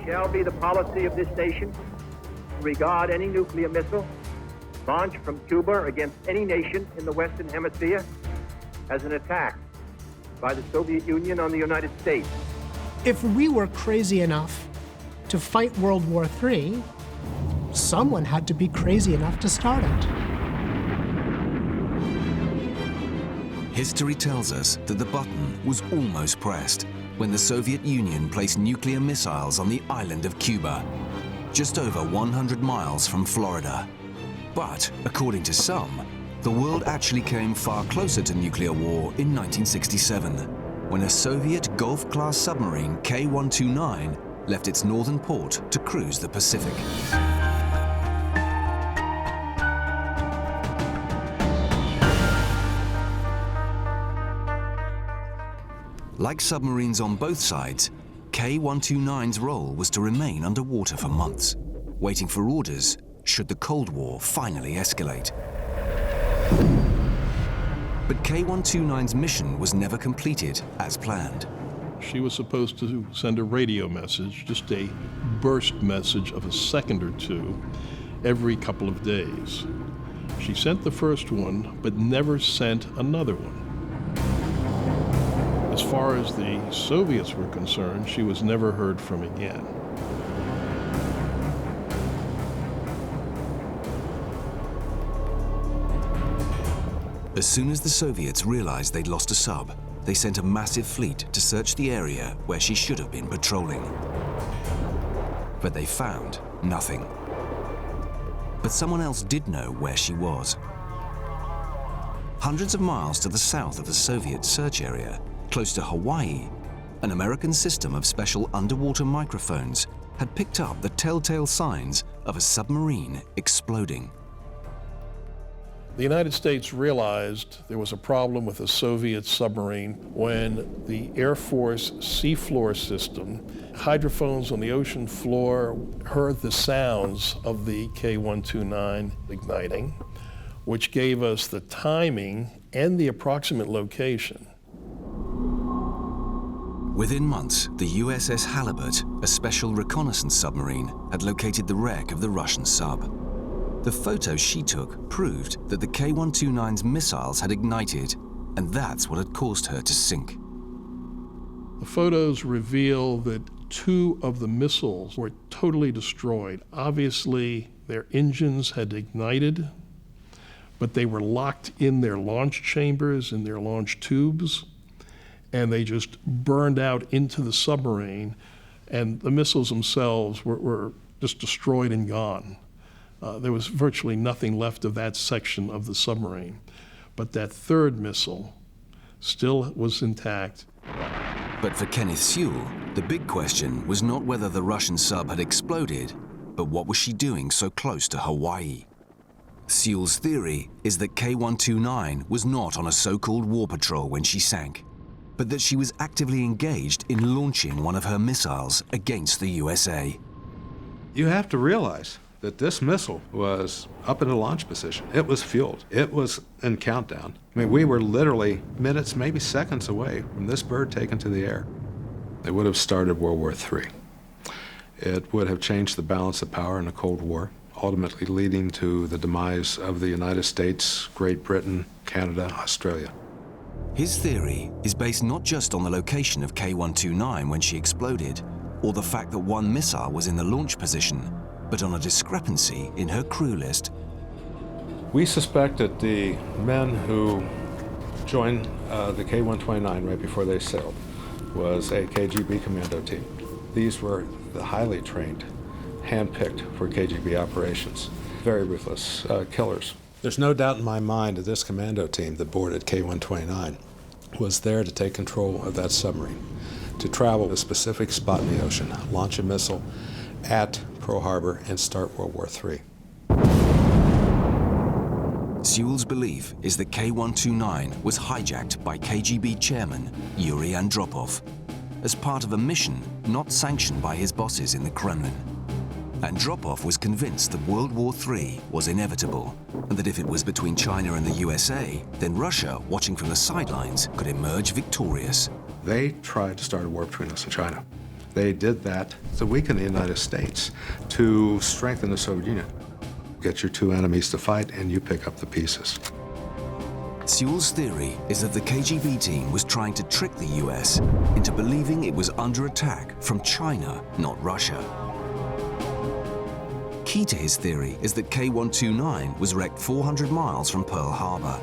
shall be the policy of this nation to regard any nuclear missile launched from Cuba against any nation in the Western Hemisphere as an attack by the Soviet Union on the United States. If we were crazy enough to fight World War III, someone had to be crazy enough to start it. History tells us that the button was almost pressed when the Soviet Union placed nuclear missiles on the island of Cuba, just over 100 miles from Florida. But, according to some, the world actually came far closer to nuclear war in 1967, when a Soviet Gulf-class submarine K-129 left its northern port to cruise the Pacific. Like submarines on both sides, K-129's role was to remain underwater for months, waiting for orders should the Cold War finally escalate. But K-129's mission was never completed as planned. She was supposed to send a radio message, just a burst message of a second or two, every couple of days. She sent the first one, but never sent another one. As far as the Soviets were concerned, she was never heard from again. As soon as the Soviets realized they'd lost a sub, they sent a massive fleet to search the area where she should have been patrolling. But they found nothing. But someone else did know where she was. Hundreds of miles to the south of the Soviet search area, close to Hawaii, an American system of special underwater microphones had picked up the telltale signs of a submarine exploding. The United States realized there was a problem with a Soviet submarine when the Air Force seafloor system, hydrophones on the ocean floor, heard the sounds of the K-129 igniting, which gave us the timing and the approximate location. Within months, the USS Halibut, a special reconnaissance submarine, had located the wreck of the Russian sub. The photos she took proved that the K-129's missiles had ignited, and that's what had caused her to sink. The photos reveal that 2 of the missiles were totally destroyed. Obviously, their engines had ignited, but they were locked in their launch chambers, in their launch tubes, and they just burned out into the submarine, and the missiles themselves were just destroyed and gone. There was virtually nothing left of that section of the submarine. But that third missile still was intact. But for Kenneth Sewell, the big question was not whether the Russian sub had exploded, but what was she doing so close to Hawaii? Sewell's theory is that K-129 was not on a so-called war patrol when she sank, but that she was actively engaged in launching one of her missiles against the USA. You have to realize that this missile was up in the launch position. It was fueled. It was in countdown. I mean, we were literally minutes, maybe seconds away from this bird taken to the air. It would have started World War III. It would have changed the balance of power in the Cold War, ultimately leading to the demise of the United States, Great Britain, Canada, Australia. His theory is based not just on the location of K-129 when she exploded, or the fact that one missile was in the launch position, but on a discrepancy in her crew list. We suspect that the men who joined the K-129 right before they sailed was a KGB commando team. These were the highly trained, hand-picked for KGB operations. Very ruthless killers. There's no doubt in my mind that this commando team that boarded K-129 was there to take control of that submarine, to travel to a specific spot in the ocean, launch a missile at Pearl Harbor, and start World War III. Sewell's belief is that K-129 was hijacked by KGB chairman Yuri Andropov as part of a mission not sanctioned by his bosses in the Kremlin. Andropov was convinced that World War III was inevitable, and that if it was between China and the USA, then Russia, watching from the sidelines, could emerge victorious. They tried to start a war between us and China. They did that to weaken the United States, to strengthen the Soviet Union. Get your two enemies to fight, and you pick up the pieces. Sewell's theory is that the KGB team was trying to trick the US into believing it was under attack from China, not Russia. Key to his theory is that K-129 was wrecked 400 miles from Pearl Harbor,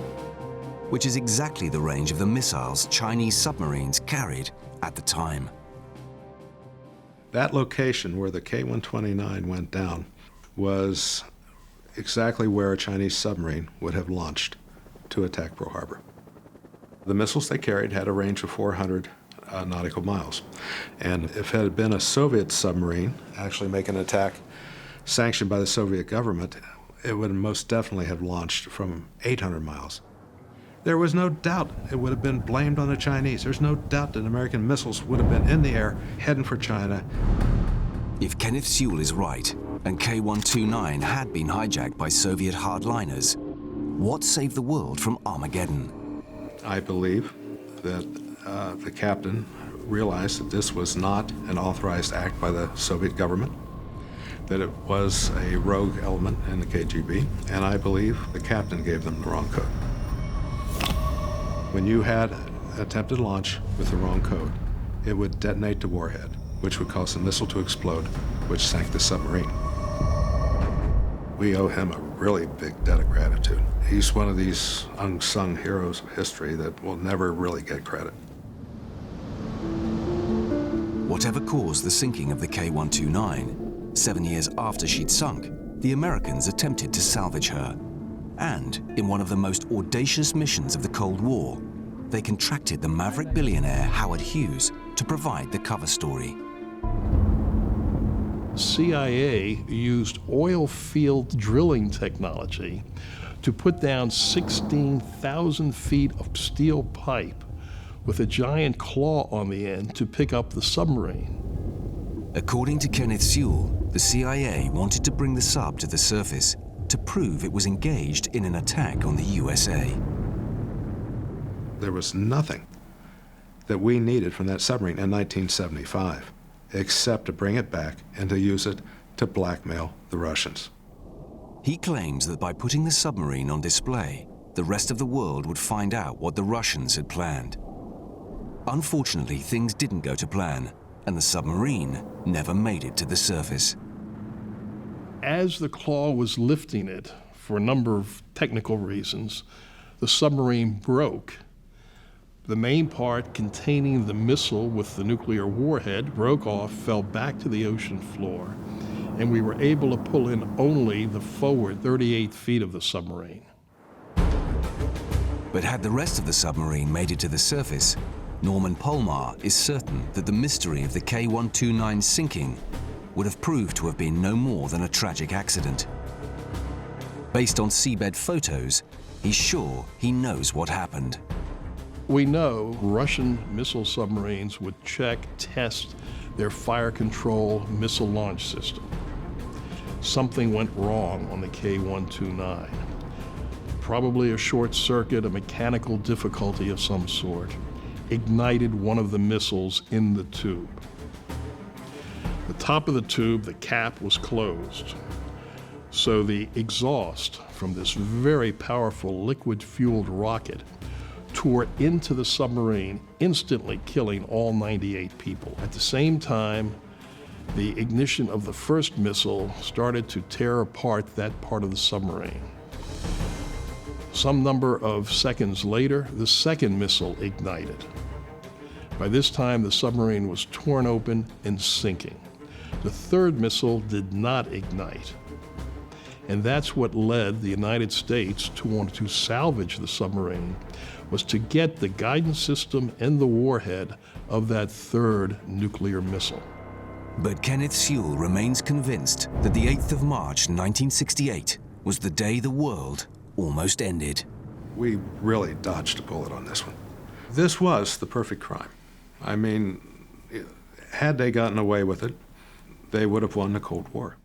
which is exactly the range of the missiles Chinese submarines carried at the time. That location where the K-129 went down was exactly where a Chinese submarine would have launched to attack Pearl Harbor. The missiles they carried had a range of 400 nautical miles. And if it had been a Soviet submarine actually making an attack sanctioned by the Soviet government, it would most definitely have launched from 800 miles. There was no doubt it would have been blamed on the Chinese. There's no doubt that American missiles would have been in the air heading for China. If Kenneth Sewell is right, and K-129 had been hijacked by Soviet hardliners, what saved the world from Armageddon? I believe that the captain realized that this was not an authorized act by the Soviet government, that it was a rogue element in the KGB, and I believe the captain gave them the wrong code. When you had attempted launch with the wrong code, it would detonate the warhead, which would cause the missile to explode, which sank the submarine. We owe him a really big debt of gratitude. He's one of these unsung heroes of history that will never really get credit. Whatever caused the sinking of the K-129, 7 years after she'd sunk, the Americans attempted to salvage her. And in one of the most audacious missions of the Cold War, they contracted the maverick billionaire Howard Hughes to provide the cover story. CIA used oil field drilling technology to put down 16,000 feet of steel pipe with a giant claw on the end to pick up the submarine. According to Kenneth Sewell, the CIA wanted to bring the sub to the surface to prove it was engaged in an attack on the USA. There was nothing that we needed from that submarine in 1975 except to bring it back and to use it to blackmail the Russians. He claims that by putting the submarine on display, the rest of the world would find out what the Russians had planned. Unfortunately, things didn't go to plan, and the submarine never made it to the surface. As the claw was lifting it, for a number of technical reasons, the submarine broke. The main part containing the missile with the nuclear warhead broke off, fell back to the ocean floor, and we were able to pull in only the forward 38 feet of the submarine. But had the rest of the submarine made it to the surface, Norman Polmar is certain that the mystery of the K-129 sinking would have proved to have been no more than a tragic accident. Based on seabed photos, he's sure he knows what happened. We know Russian missile submarines would check, test their fire control missile launch system. Something went wrong on the K-129. Probably a short circuit, a mechanical difficulty of some sort, ignited one of the missiles in the tube. The top of the tube, the cap, was closed. So the exhaust from this very powerful liquid-fueled rocket tore into the submarine, instantly killing all 98 people. At the same time, the ignition of the first missile started to tear apart that part of the submarine. Some number of seconds later, the second missile ignited. By this time, the submarine was torn open and sinking. The third missile did not ignite. And that's what led the United States to want to salvage the submarine, was to get the guidance system and the warhead of that third nuclear missile. But Kenneth Sewell remains convinced that the 8th of March, 1968, was the day the world almost ended. We really dodged a bullet on this one. This was the perfect crime. I mean, had they gotten away with it, they would have won the Cold War.